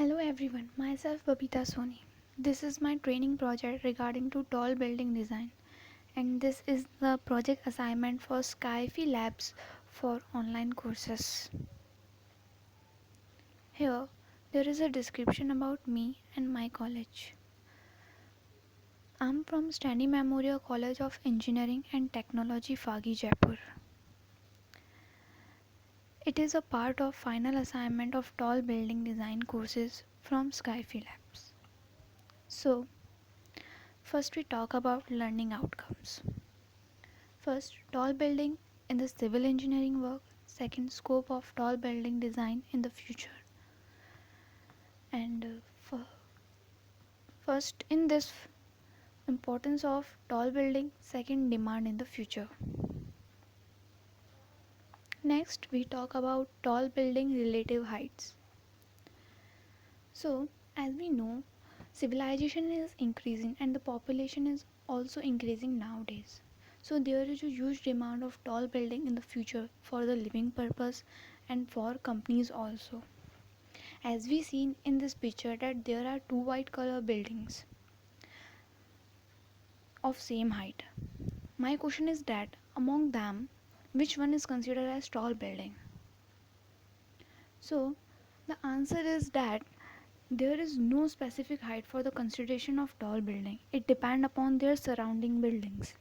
Hello everyone, myself Babita Soni. This is my training project regarding to tall building design, and this is the project assignment for Skyfi Labs for online courses. Here there is a description about me and my college. I'm from Stanley Memorial College of Engineering and Technology Phagi Jaipur. It is a part of final assignment of tall building design courses from Skyfi Labs. So, first we talk about learning outcomes. First, tall building in the civil engineering work. Second, scope of tall building design in the future. And first, in this, importance of tall building. Second, demand in the future. Next, we talk about tall building relative heights. So, as we know, civilization is increasing and the population is also increasing nowadays. So there is a huge demand of tall building in the future for the living purpose and for companies also. As we seen in this picture that there are two white color buildings of same height. My question is that among them which one is considered as tall building? So the answer is that there is no specific height for the consideration of tall building. It depends upon their surrounding buildings.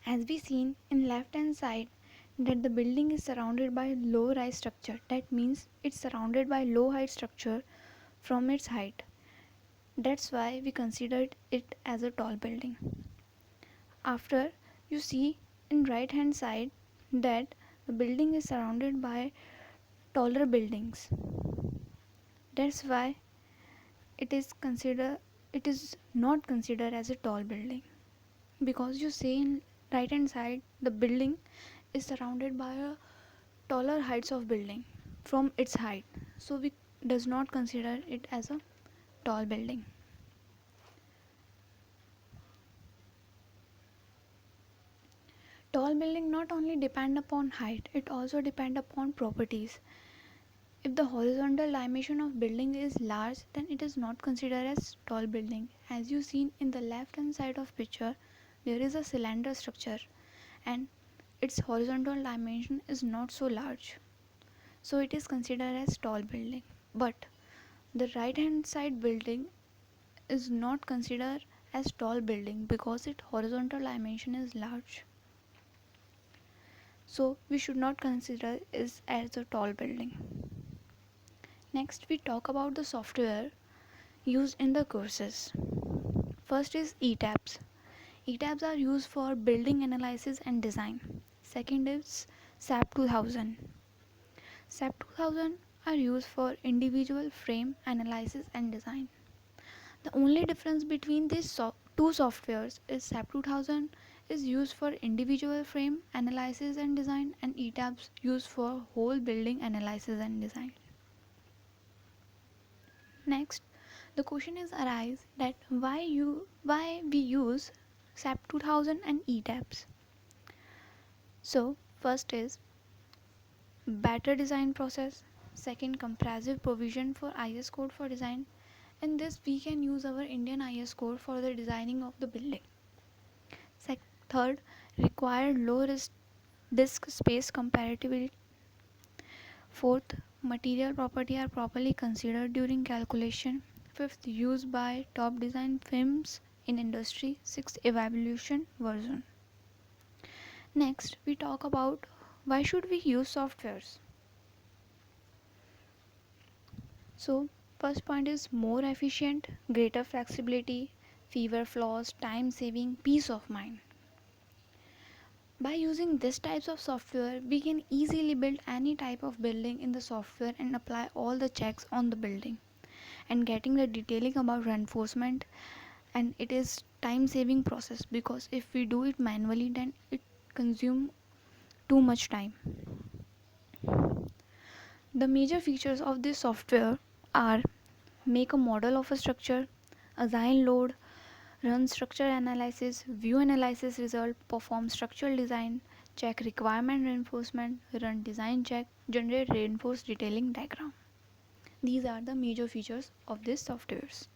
As we seen in left hand side that the building is surrounded by low rise structure. That means it's surrounded by low height structure from its height. That's why we considered it as a tall building. After you see in right hand side that the building is surrounded by taller buildings. That's why it is not considered as a tall building, because you see in right hand side the building is surrounded by a taller heights of building from its height, so we does not consider it as a tall building. Tall building not only depend upon height, it also depend upon properties. If the horizontal dimension of building is large, then it is not considered as tall building. As you seen in the left hand side of picture, there is a cylinder structure and its horizontal dimension is not so large, so it is considered as tall building. But the right hand side building is not considered as tall building because its horizontal dimension is large, so we should not consider it as a tall building. Next we talk about the software used in the courses. First is ETABS. ETABS are used for building analysis and design. Second is SAP 2000. SAP 2000 are used for individual frame analysis and design. The only difference between these two softwares is SAP 2000 is used for individual frame analysis and design, and ETABS used for whole building analysis and design. Next, the question is arise that why we use SAP 2000 and ETABS. So first is better design process. Second, comprehensive provision for IS code for design. In this we can use our Indian IS code for the designing of the building. Third, required low risk disk space compatibility. Fourth, material property are properly considered during calculation. Fifth, use by top design firms in industry. Sixth, evaluation version. Next, we talk about why should we use softwares. So, first point is more efficient, greater flexibility, fewer flaws, time saving, peace of mind. By using this types of software, we can easily build any type of building in the software and apply all the checks on the building and getting the detailing about reinforcement, and it is time saving process because if we do it manually then it consume too much time. The major features of this software are make a model of a structure, assign load, run structure analysis, view analysis result, perform structural design, check requirement reinforcement, run design check, generate reinforced detailing diagram. These are the major features of these softwares.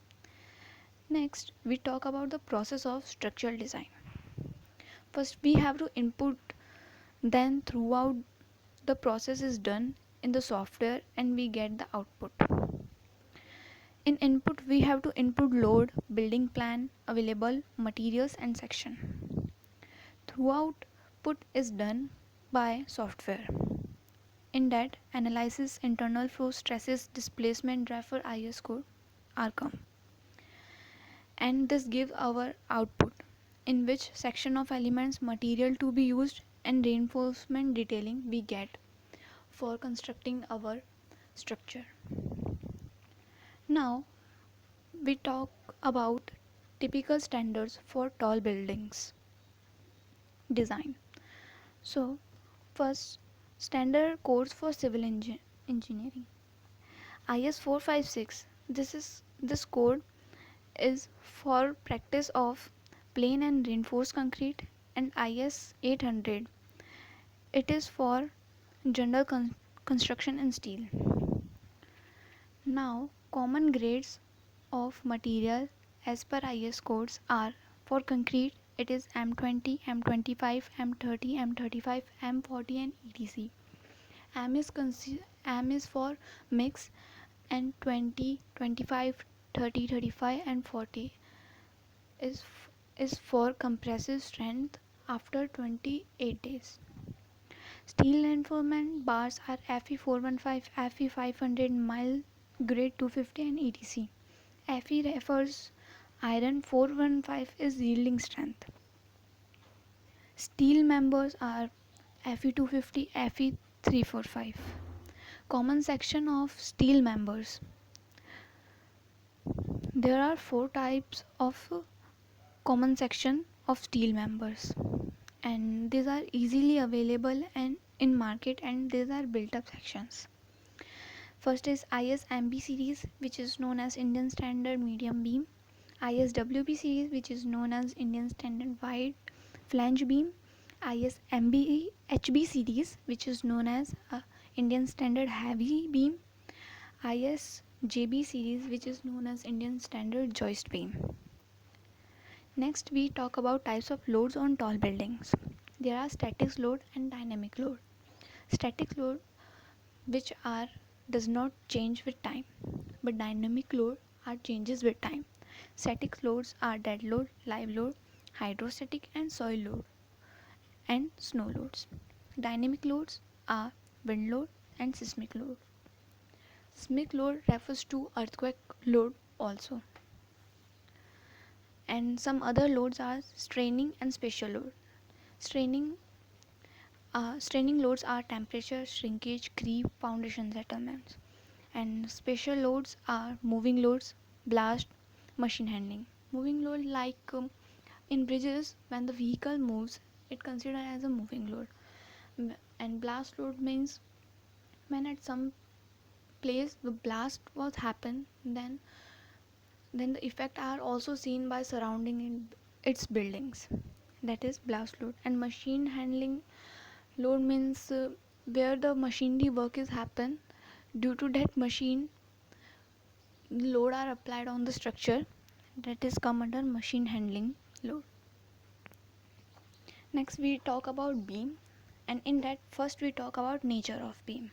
Next, we talk about the process of structural design. First, we have to input, then throughout the process is done in the software and we get the output. In input, we have to input load, building plan, available materials and section. Throughout put is done by software. In that analysis, internal flow, stresses, displacement, refer IS code are come. And this give our output, in which section of elements, material to be used and reinforcement detailing we get for constructing our structure. Now we talk about typical standards for tall buildings design. So first, standard codes for civil engineering. IS 456. This code is for practice of plain and reinforced concrete, and IS 800. It is for general construction in steel. Now, common grades of material as per IS codes are: for concrete it is M20, M25, M30, M35, M40 and etc. M is for mix, and 20, 25, 30, 35 and 40 is for compressive strength after 28 days. Steel reinforcement bars are Fe 415, Fe 500, mild grade 250 and etc. Fe refers iron 415 is yielding strength. Steel members are Fe 250, Fe 345. Common section of steel members. There are four types of common section of steel members, and these are easily available and in market, and these are built up sections. First is ISMB series, which is known as Indian Standard Medium Beam. ISWB series, which is known as Indian Standard Wide Flange Beam. ISMB HB series, which is known as Indian Standard Heavy Beam. ISJB series, which is known as Indian Standard Joist Beam. Next, we talk about types of loads on tall buildings. There are static load and dynamic load. Static load, which are does not change with time, but dynamic load are changes with time. Static loads are dead load, live load, hydrostatic and soil load, and snow loads. Dynamic loads are wind load and seismic load. Seismic load refers to earthquake load also. And some other loads are straining and spatial load. Straining loads are temperature, shrinkage, creep, foundation settlements. And spatial loads are moving loads, blast, machine handling. Moving load, like in bridges, when the vehicle moves, it considered as a moving load. And blast load means when at some place the blast was happen, then the effect are also seen by surrounding its buildings. That is blast load. And machine handling load means where the machinery work is happen, due to that machine load are applied on the structure, that is come under machine handling load. Next we talk about beam, and in that first we talk about nature of beam.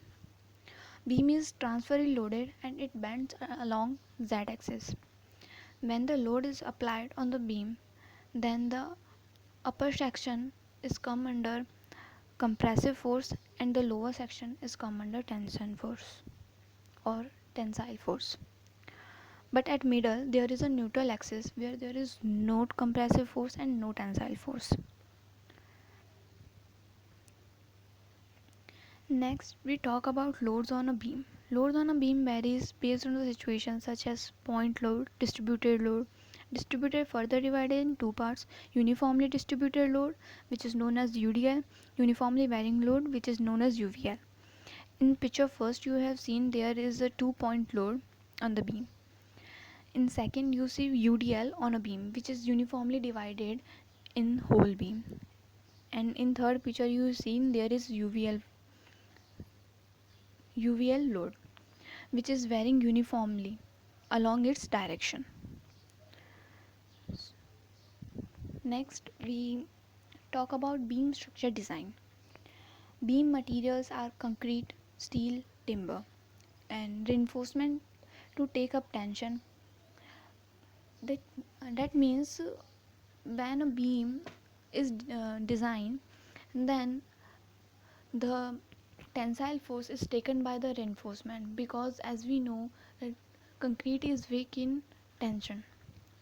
Beam is transversely loaded and it bends along z axis. When the load is applied on the beam, then the upper section is come under compressive force and the lower section is come under tension force or tensile force. But at middle there is a neutral axis where there is no compressive force and no tensile force. Next we talk about loads on a beam. Loads on a beam varies based on the situation, such as point load, distributed load. Distributed further divided in two parts: uniformly distributed load, which is known as UDL, uniformly varying load, which is known as UVL. In picture first you have seen there is a 2-point load on the beam. In second you see UDL on a beam, which is uniformly divided in whole beam. And in third picture you see there is UVL load. which is varying uniformly along its direction. Next, we talk about beam structure design. Beam materials are concrete, steel, timber, and reinforcement to take up tension. That, that means when a beam is designed, then the tensile force is taken by the reinforcement, because as we know that concrete is weak in tension.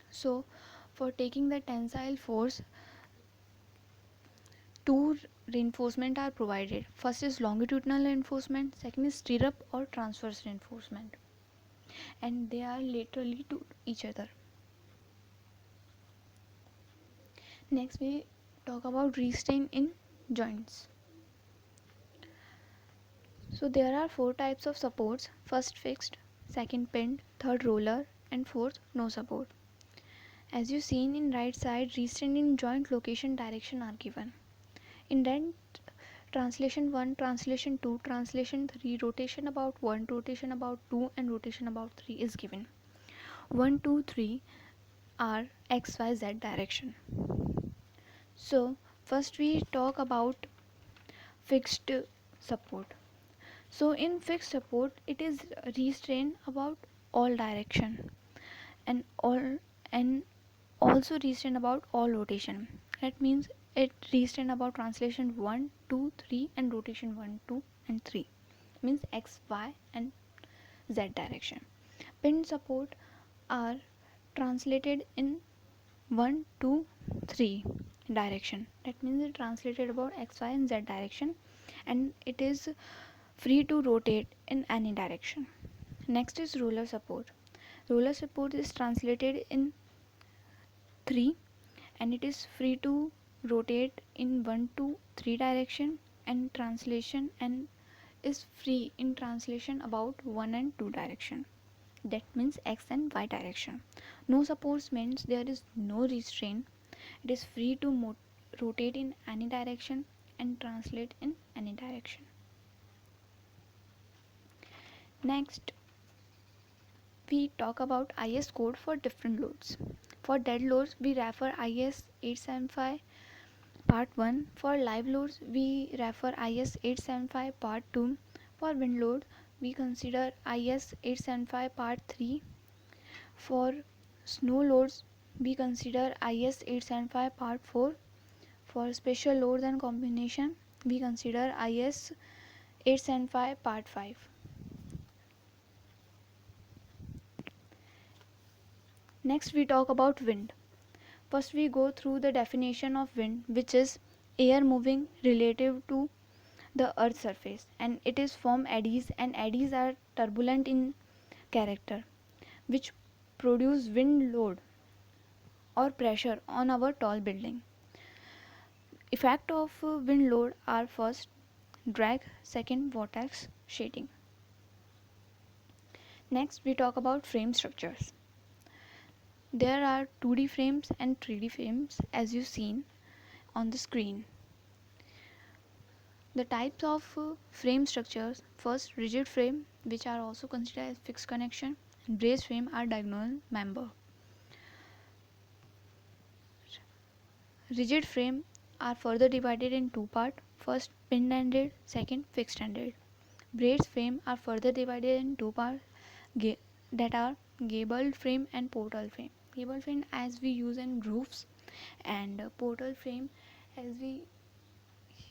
So for taking the tensile force, two reinforcement are provided. First is longitudinal reinforcement, second is stirrup or transverse reinforcement, and they are laterally to each other. Next we talk about restraint in joints. So there are four types of supports: first fixed, second pinned, third roller, and fourth no support. As you seen in right side, restraint in joint location direction are given. In that, translation 1, translation 2, translation 3, rotation about 1, rotation about 2, and rotation about 3 is given. 1, 2, 3 are XYZ direction. So first we talk about fixed support. So in fixed support, it is restrained about all direction, and also restrained about all rotation. That means it restrained about translation 1, 2, 3, and rotation 1, 2, and 3, means x, y, and z direction. Pinned support are translated in 1, 2, 3 direction. That means it translated about x, y, and z direction, and it is free to rotate in any direction. Next is roller support. Roller support is translated in 3, and it is free to rotate in 1 to 3 direction, and translation and is free in translation about 1 and 2 direction. That means x and y direction. No supports means there is no restraint. It is free to rotate in any direction and translate in any direction. Next, we talk about IS code for different loads. For dead loads, we refer IS 875 Part 1. For live loads, we refer IS 875 Part 2. For wind load, we consider IS 875 Part 3. For snow loads, we consider IS 875 Part 4. For special loads and combination, we consider IS 875 Part 5. Next, we talk about wind. First, we go through the definition of wind, which is air moving relative to the earth's surface, and it is form eddies, and eddies are turbulent in character, which produce wind load or pressure on our tall building. Effect of wind load are first drag, second vortex shading. Next we talk about frame structures. There are 2D frames and 3D frames as you seen on the screen. The types of frame structures: first rigid frame, which are also considered as fixed connection, and brace frame are diagonal member. Rigid frame are further divided in two parts: first pinned ended, second fixed ended. Brace frame are further divided in two parts that are gabled frame and portal frame. Gable frame as we use in roofs, and portal frame as we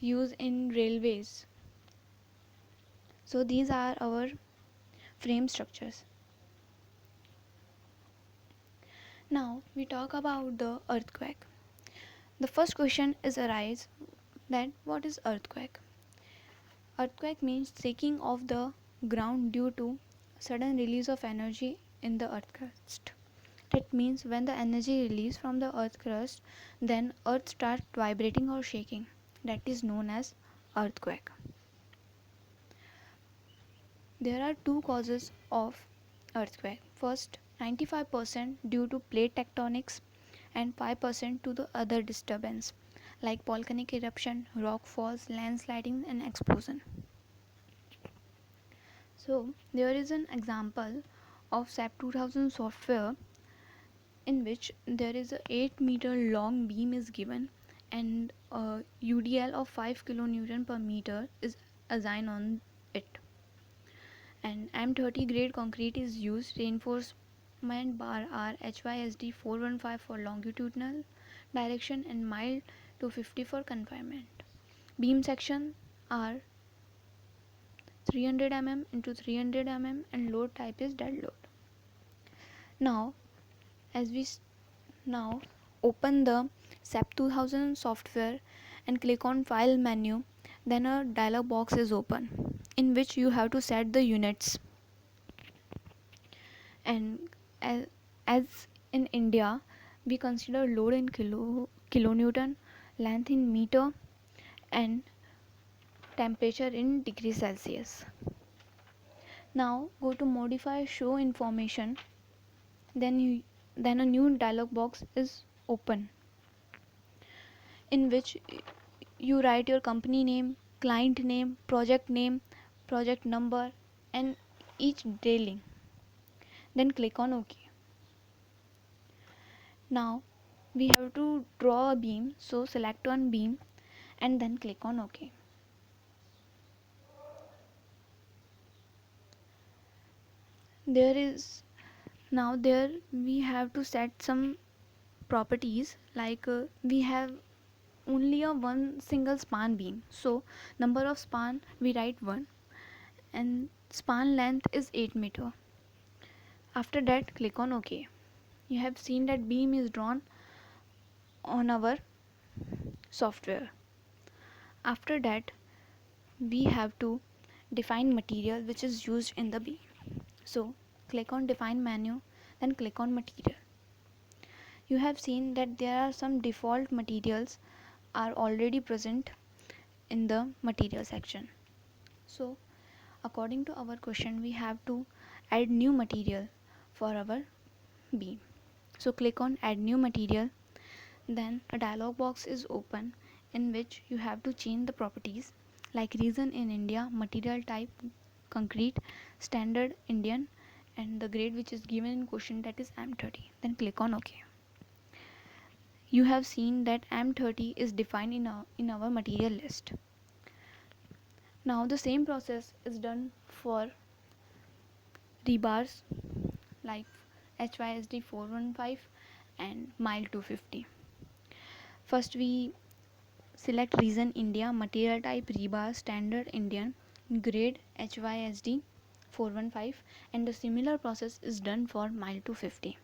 use in railways. So these are our frame structures. Now we talk about the earthquake. The first question is arise that what is earthquake? Earthquake means shaking of the ground due to sudden release of energy in the earth crust. That means when the energy released from the earth crust, then earth starts vibrating or shaking. That is known as earthquake. There are two causes of earthquake. First, 95% due to plate tectonics and 5% to the other disturbance like volcanic eruption, rock falls, landsliding, and explosion. So there is an example of SAP 2000 software in which there is a 8-meter long beam is given and a UDL of 5 kilonewton per meter is assigned on it, and M30 grade concrete is used. Reinforcement bar are HYSD 415 for longitudinal direction and mild to 50 for confinement. Beam section are 300 mm into 300 mm and load type is dead load. Now as we now open the SAP 2000 software and click on file menu, then a dialog box is open in which you have to set the units. And as in India we consider load in kilonewton, length in meter and temperature in degree Celsius. Now go to modify show information, then a new dialog box is open in which you write your company name, client name, project number and each detailing, then click on OK. Now we have to draw a beam, so select one beam and then click on OK. There we have to set some properties like we have only a one single span beam, so number of span we write 1 and span length is 8 meter. After that click on OK. You have seen that beam is drawn on our software. After that we have to define material which is used in the beam, so click on define menu, then click on material. You have seen that there are some default materials are already present in the material section, so according to our question we have to add new material for our beam. So click on add new material, then a dialog box is open in which you have to change the properties like region in India, material type concrete, standard Indian and the grade which is given in question, that is M30, then click on OK. You have seen that M30 is defined in our material list. Now the same process is done for rebars like HYSD 415 and mile 250. First we select region India, material type rebar, standard Indian, grade HYSD 415, and the similar process is done for mile 250.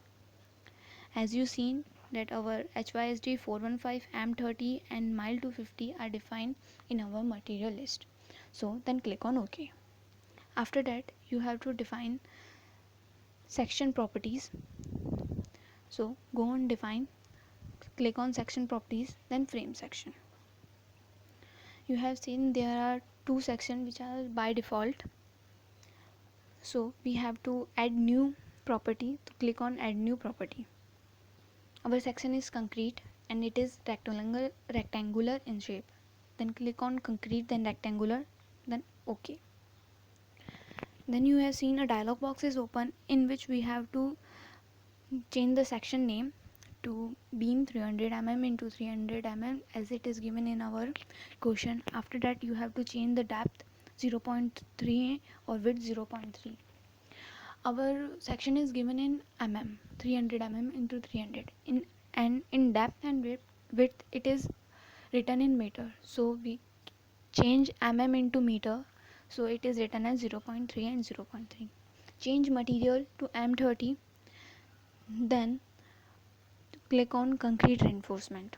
As you seen that our HYSD 415, M30 and mile 250 are defined in our material list. So then click on OK. After that you have to define section properties. So go on define, click on section properties, then frame section. You have seen there are two sections which are by default, so we have to add new property, to click on add new property. Our section is concrete and it is rectangular in shape, then click on concrete, then rectangular, then OK. Then you have seen a dialog box is open in which we have to change the section name to beam 300 mm into 300 mm as it is given in our question. After that you have to change the depth 0.3 or width 0.3. Our section is given in mm, 300 mm into 300 in depth and width it is written in meter, so we change mm into meter, so it is written as 0.3 and 0.3. Change material to M30, then click on concrete reinforcement.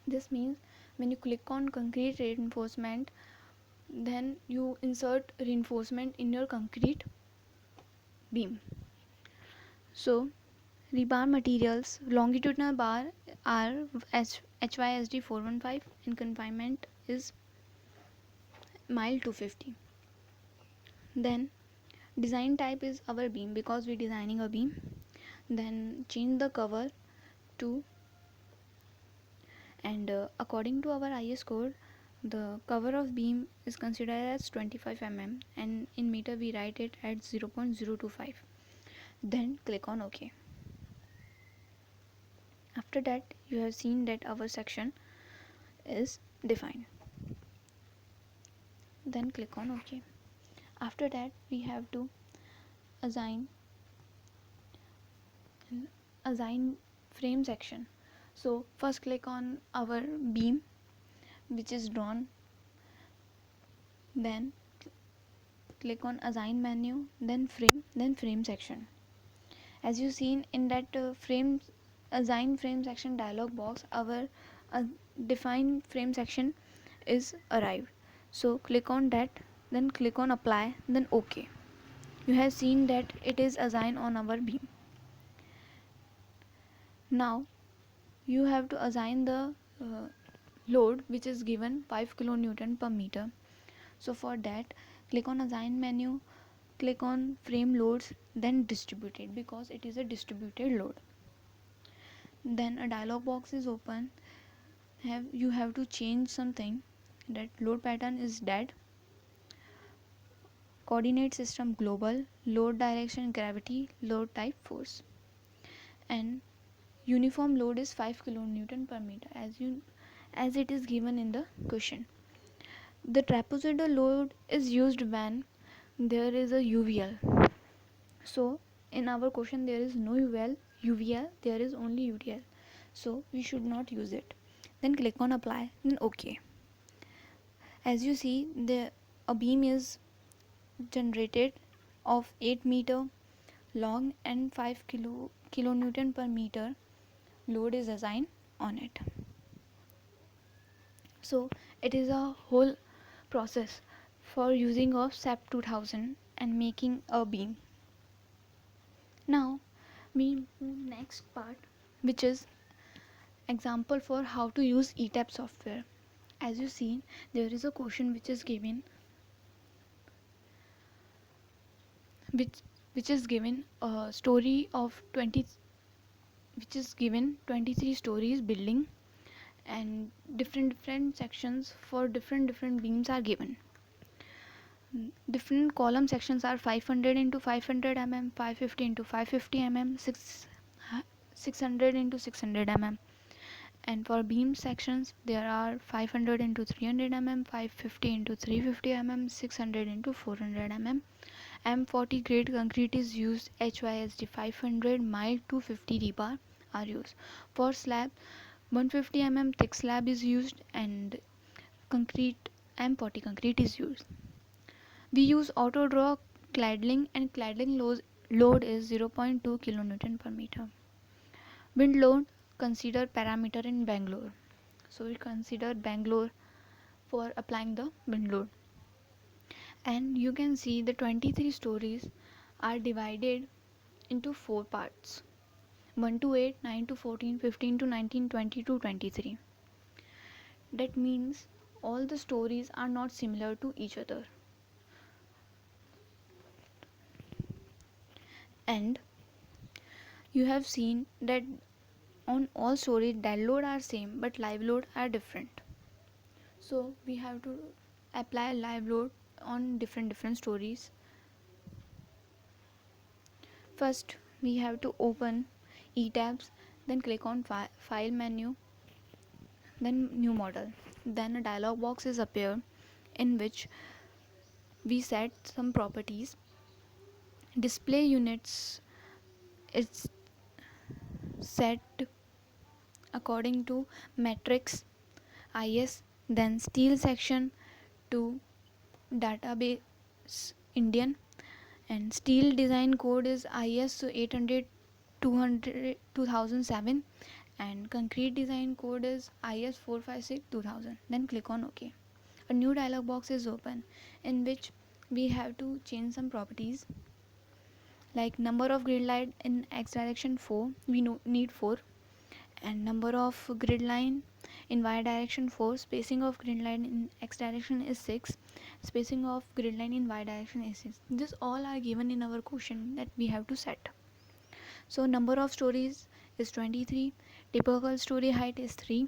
This means when you click on concrete reinforcement, then you insert reinforcement in your concrete beam. So rebar materials, longitudinal bar are HYSD 415 and confinement is mile 250. Then design type is our beam because we are designing a beam. Then change the cover to, and according to our IS code the cover of beam is considered as 25 mm, and in meter we write it at 0.025. Then click on OK. After that, you have seen that our section is defined. Then click on OK. After that, we have to assign frame section. So first click on our beam which is drawn, then click on assign menu, then frame section. As you seen in that assign frame section dialog box, our uh, define frame section is arrived. So click on that, then click on apply, then OK. You have seen that it is assigned on our beam. Now you have to assign the load which is given 5 kilonewton per meter. So for that, click on assign menu, click on frame loads, then distributed, because it is a distributed load. Then a dialog box is open. You have to change something, that load pattern is dead, coordinate system global, load direction gravity, load type force, and uniform load is 5 kilonewton per meter as it is given in the question. The trapezoidal load is used when there is a UVL. So in our question there is no UVL, there is only UDL. So we should not use it. Then click on apply, then OK. As you see, a beam is generated of 8 meter long and 5 kilonewton per meter load is assigned on it. So it is a whole process for using of SAP 2000 and making a beam. Now we move next part, which is example for how to use ETAP software. As you see, there is a question which is given, which is given a story of 23 stories building, and different sections for different beams are given. Different column sections are 500 into 500 mm, 550 into 550 mm, 600 into 600 mm. And for beam sections there are 500 into 300 mm, 550 into 350 mm, 600 into 400 mm. M40 grade concrete is used. HYSD 500 mild 250 rebar are used. For slab, 150 mm thick slab is used, and concrete M40 concrete is used. We use auto draw cladding, and cladding load is 0.2 kilonewton per meter. Wind load, consider parameter in Bangalore. So we consider Bangalore for applying the wind load. And you can see the 23 stories are divided into 4 parts: 1 to 8, 9 to 14, 15 to 19, 20 to 23. That means all the stories are not similar to each other. And you have seen that on all stories dead load are same but live load are different. So we have to apply live load on different stories. First we have to open ETABS, then click on file menu, then new model. Then a dialog box is appear in which we set some properties. Display units is set according to matrix IS, then steel section to database Indian, and steel design code is IS 800 2007, and concrete design code is IS 456 2000. Then click on OK. A new dialog box is open in which we have to change some properties, like number of grid line in x direction 4, we need 4, and number of grid line in y direction 4, spacing of grid line in x direction is 6, spacing of grid line in y direction is 6. This all are given in our question that we have to set. So number of stories is 23, typical story height is 3,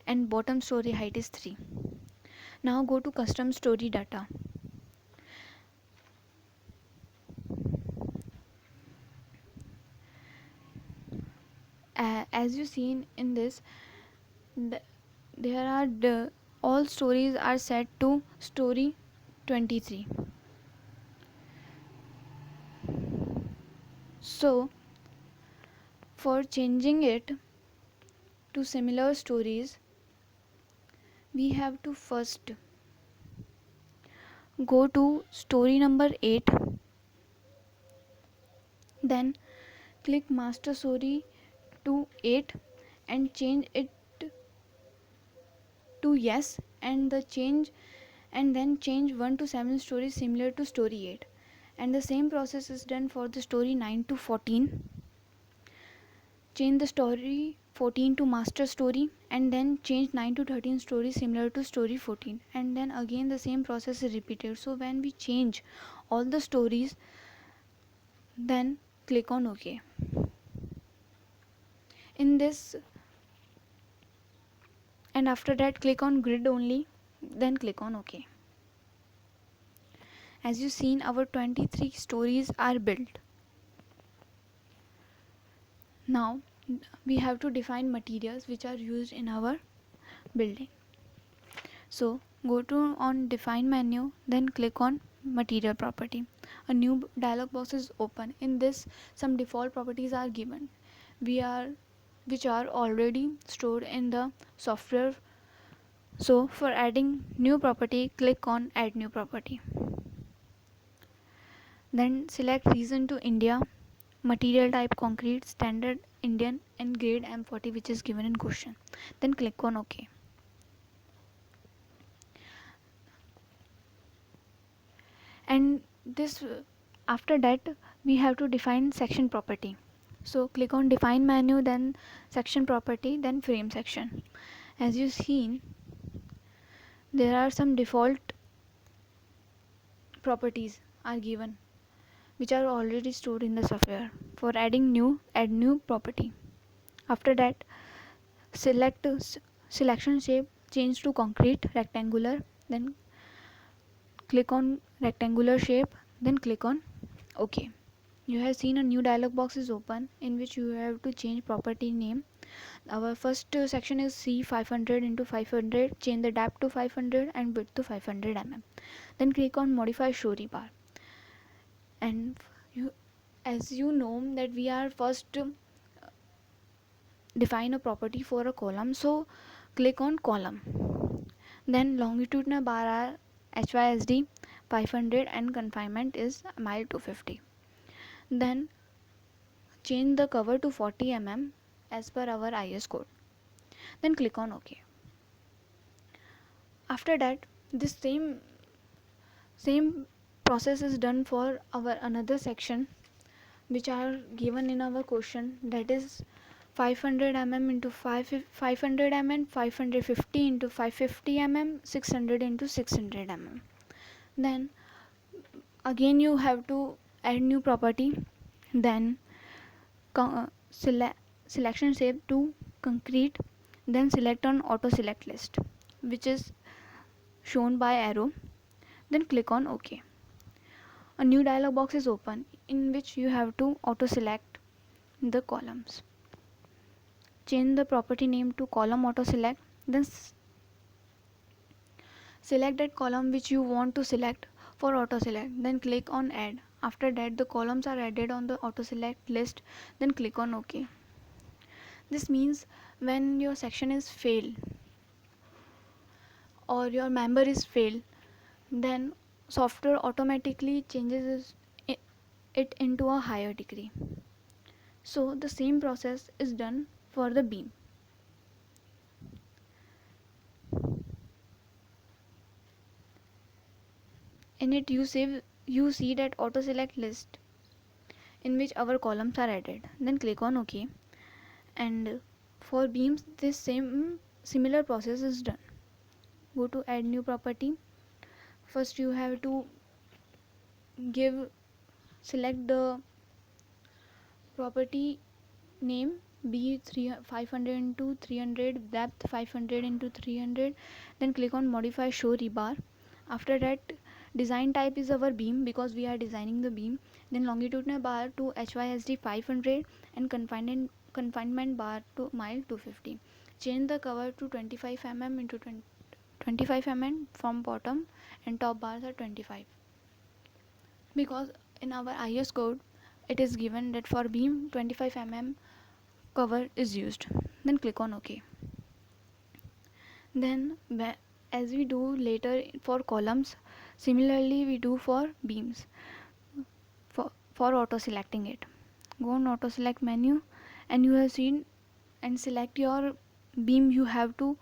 and bottom story height is 3. Now go to custom story data. As you seen in this, there are all stories are set to story 23. So for changing it to similar stories, we have to first go to story number 8, then click master story to 8 and change it to yes, and then change 1 to 7 stories similar to story 8, and the same process is done for the story 9 to 14. Change the story 14 to master story, and then change 9 to 13 stories similar to story 14, and then again the same process is repeated. So when we change all the stories, then click on OK. In this, and after that click on grid only, then click on OK. As you seen, our 23 stories are built. Now we have to define materials which are used in our building. So go to on define menu, then click on material property. A new dialog box is open. In this, some default properties are given, which are already stored in the software. So for adding new property, click on add new property. Then select region to India, material type concrete, standard Indian, and grade M40, which is given in question. Then click on OK. And this after that we have to define section property. So click on define menu, then section property, then frame section. As you seen, there are some default properties are given which are already stored in the software. For adding new, add new property. After that, select selection shape, change to concrete rectangular, then click on rectangular shape, then click on OK. You have seen a new dialog box is open, in which you have to change property name. Our first section is C500 into 500. Change the depth to 500 and width to 500 mm. Then click on modify story bar. And as you know that we are first define a property for a column, so click on column. Then longitudinal bar are HYSD 500 and confinement is mile 250. Then change the cover to 40 mm as per our IS code. Then click on OK. After that, this same process is done for our another section which are given in our question, that is 500 mm into 500 mm, 550 into 550 mm, 600 into 600 mm. Then again you have to add new property, then selection shape to concrete, then select on auto select list, which is shown by arrow, then click on OK. A new dialog box is open, in which you have to auto select the columns. Change the property name to column auto select, then select that column which you want to select for auto select, then click on add. After that, the columns are added on the auto select list, then click on OK. This means when your section is failed or your member is failed, then software automatically changes it into a higher degree. So the same process is done for the beam. In it you see that auto select list in which our columns are added, then click on OK. And for beams this similar process is done. Go to add new property. First you have to select the property name be 500 into 300, depth 500 into 300. Then click on modify show rebar. After that, design type is our beam because we are designing the beam. Then longitudinal bar to HYSD 500 and confinement bar to mile 250. Change the cover to 25 mm into 25 mm from bottom, and top bars are 25, because in our IS code it is given that for beam 25 mm cover is used. Then click on OK. Then as we do later for columns, similarly we do for beams. For auto selecting it, go on auto select menu, and you have seen, and select your beam. You have to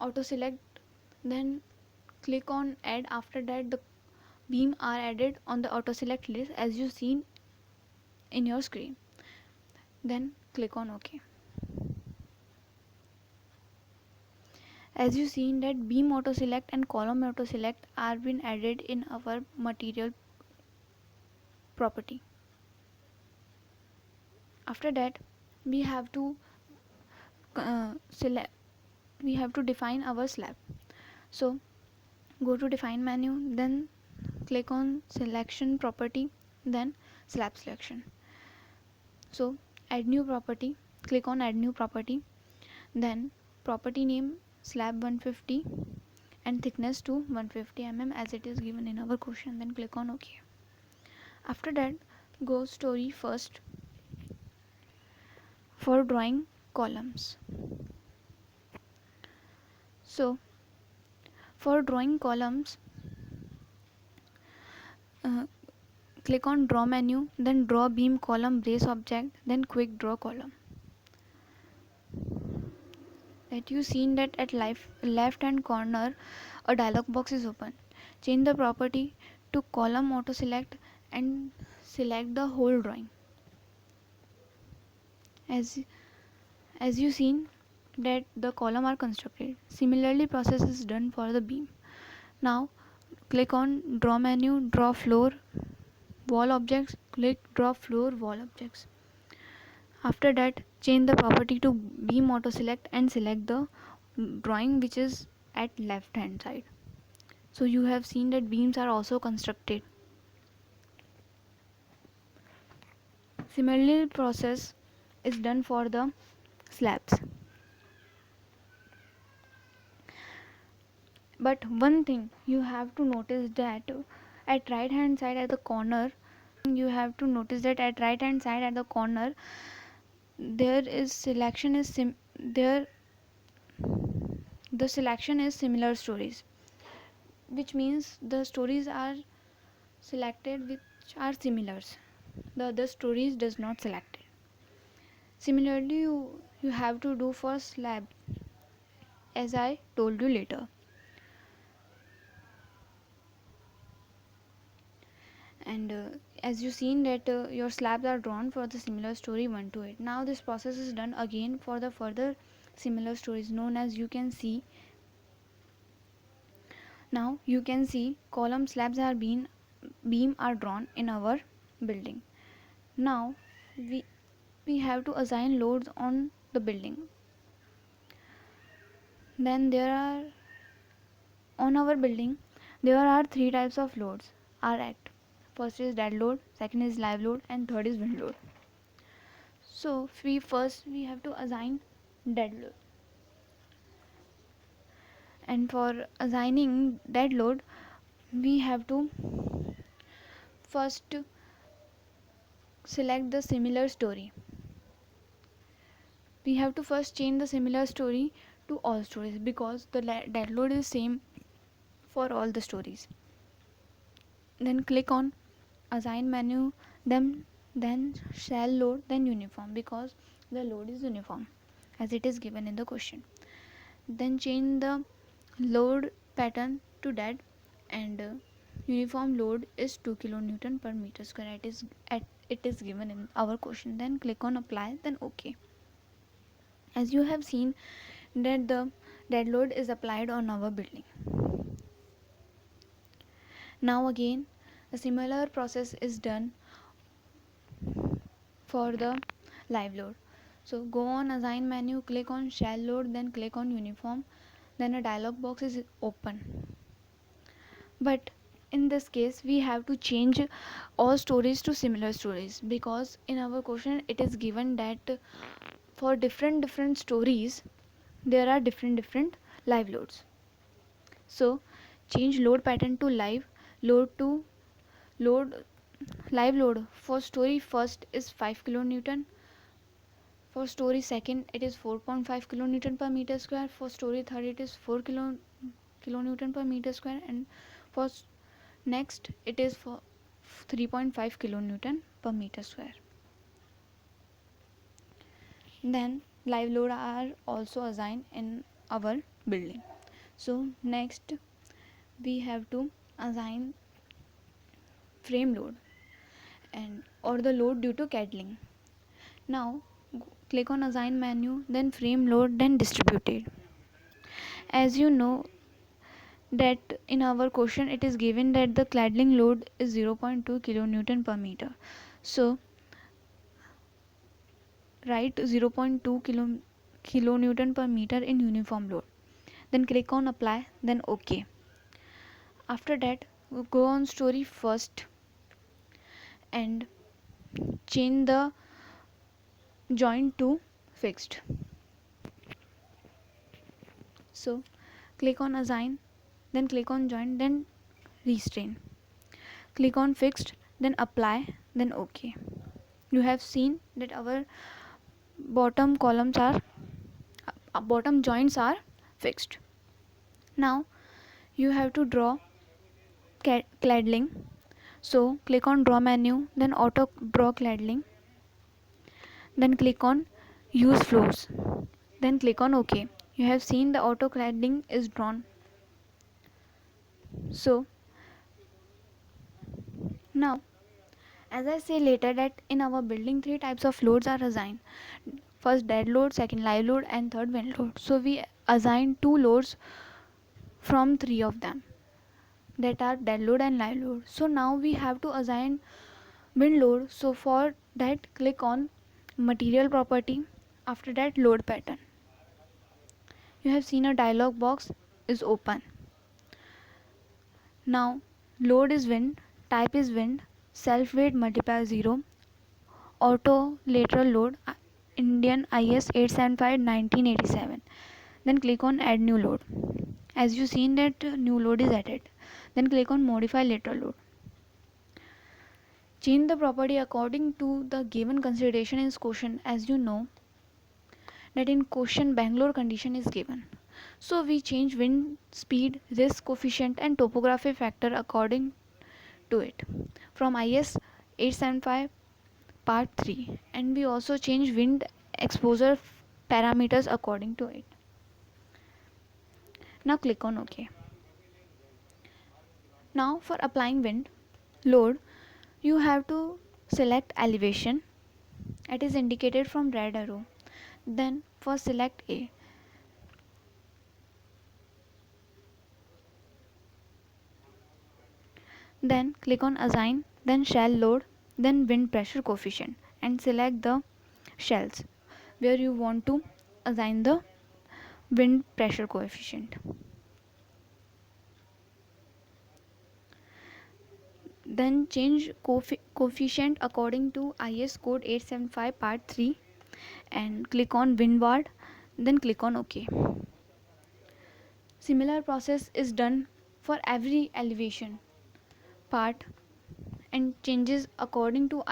auto select, then click on add. After that, the beam are added on the auto select list as you seen in your screen. Then click on OK. As you seen that beam auto select and column auto select are been added in our material property. After that, we have to select we have to define our slab. So go to define menu, then click on selection property, then slab selection. So add new property, click on add new property, then property name slab 150 and thickness to 150 mm as it is given in our question. Then click on OK. After that, go story first for drawing columns. So for drawing columns, click on draw menu, then draw beam column brace object, then quick draw column. That you seen that at left hand corner a dialog box is open. Change the property to column auto select and select the whole drawing. As you seen that the column are constructed. Similarly, process is done for the beam. Now click on draw menu, draw floor wall objects, click draw floor wall objects. After that, change the property to beam auto select and select the drawing which is at left hand side. So you have seen that beams are also constructed. Similarly, process is done for the slabs. But one thing you have to notice that at right hand side at the corner, there is selection is there the selection is similar stories, which means the stories are selected which are similars. The other stories does not select it. Similarly, you have to do for slab as I told you later. And as you seen that your slabs are drawn for the similar story 1 to 8. Now this process is done again for the further similar stories known as you can see. Now you can see column slabs are beam are drawn in our building. Now we have to assign loads on the building. Then on our building there are 3 types of loads are act. First is dead load, second is live load, and third is wind load. So we have to assign dead load. And for assigning dead load, we have to first select the similar story. We have to first change the similar story to all stories because the dead load is same for all the stories. Then click on assign menu, then shall load, then uniform, because the load is uniform as it is given in the question. Then change the load pattern to dead, and uniform load is 2 kilonewton per meter square. It is given in our question. Then click on apply, then OK. As you have seen that the dead load is applied on our building. Now again a similar process is done for the live load. So go on assign menu, click on shell load, then click on uniform, then a dialog box is open. But in this case we have to change all stories to similar stories, because in our question it is given that for different stories there are different live loads. So change load pattern to live load to load. Live load for story first is 5 kilonewton, for story second it is 4.5 kilonewton per meter square, for story third it is 4 kilonewton per meter square, and for next it is for 3.5 kilonewton per meter square. Then live load are also assigned in our building. So next we have to assign frame load and or the load due to cattling. Now click on assign menu, then frame load, then distributed. As you know that in our question it is given that the cladding load is 0.2 kilonewton per meter. So write 0.2 kilonewton per meter in uniform load. Then click on apply, then OK. After that go on story first and change the joint to fixed. So click on assign, then click on joint, then restrain. Click on fixed, then apply, then OK. You have seen that our bottom columns are bottom joints are fixed. Now you have to draw cladding. So click on draw menu, then auto draw cladding, then click on use floors, then click on OK. You have seen the auto cladding is drawn. So now as I say later that in our building three types of loads are assigned. First dead load, second live load, and third wind load. So we assign two loads from three of them, that are dead load and live load. So now we have to assign wind load. So for that click on material property, after that load pattern. You have seen a dialog box is open. Now load is wind, type is wind, self weight multiplier 0, auto lateral load Indian IS 875 1987. Then click on add new load. As you seen that new load is added. Then click on modify lateral load. Change the property according to the given consideration in question. As you know that in question Bangalore condition is given. So we change wind speed, risk coefficient and topography factor according to it from IS 875 part 3, and we also change wind exposure parameters according to it. Now click on OK. Now for applying wind load you have to select elevation, it is indicated from red arrow. Then for select A, then click on assign, then shell load, then wind pressure coefficient, and select the shells where you want to assign the wind pressure coefficient. Then change coefficient according to IS code 875 part 3 and click on windward, then click on OK. Similar process is done for every elevation part and changes according to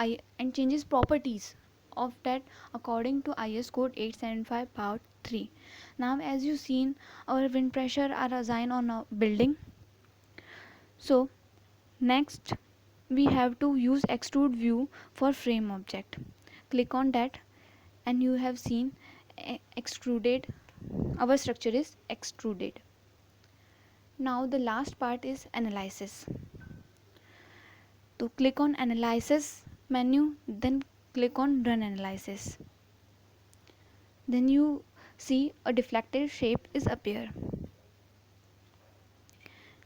changes properties of that according to IS code 875 part 3. Now as you seen our wind pressure are assigned on a building. So next we have to use extrude view for frame object. Click on that and you have seen extruded, our structure is extruded. Now the last part is analysis. To click on analysis menu, then click on run analysis. Then you see a deflected shape is appear.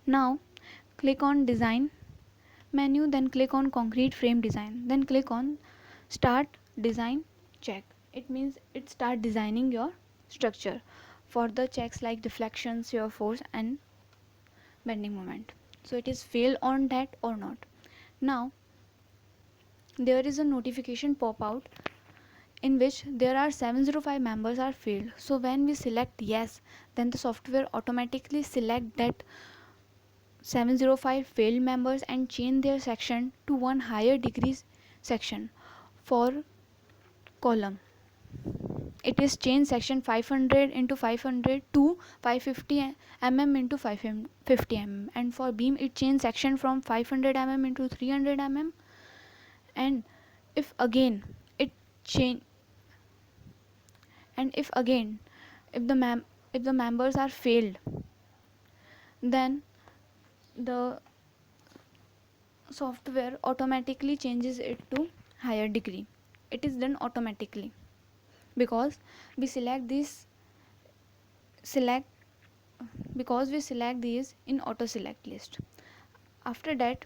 Now click on design menu, then click on concrete frame design, then click on start design check. It means it start designing your structure for the checks like deflection, shear force and bending moment. So it is fail on that or not. Now there is a notification pop out in which there are 705 members are failed. So when we select yes, then the software automatically select that 705 failed members and change their section to one higher degree section. For column, it is change section 500 into 500 to 550 mm into 550 mm, and for beam it change section from 500 mm into 300 mm. And if again it change, and if again if the members are failed, then the software automatically changes it to higher degree. It is done automatically because we select this select because we select these in auto select list. After that,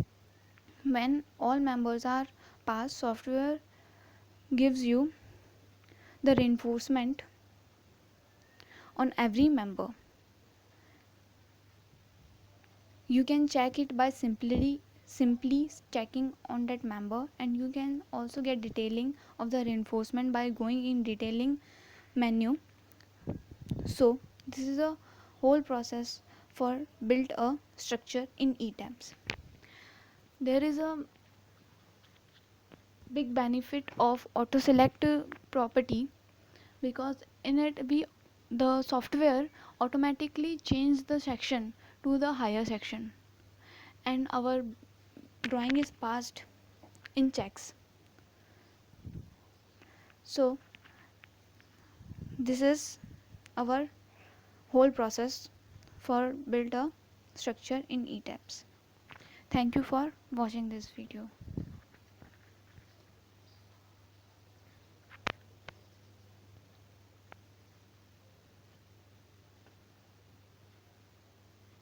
when all members are passed, software gives you the reinforcement on every member. You can check it by simply checking on that member, and you can also get detailing of the reinforcement by going in detailing menu. So this is a whole process for build a structure in ETABS. There is a big benefit of auto select property because in it we the software automatically change the section to the higher section and our drawing is passed in checks. So this is our whole process for build a structure in ETABS. Thank you for watching this video.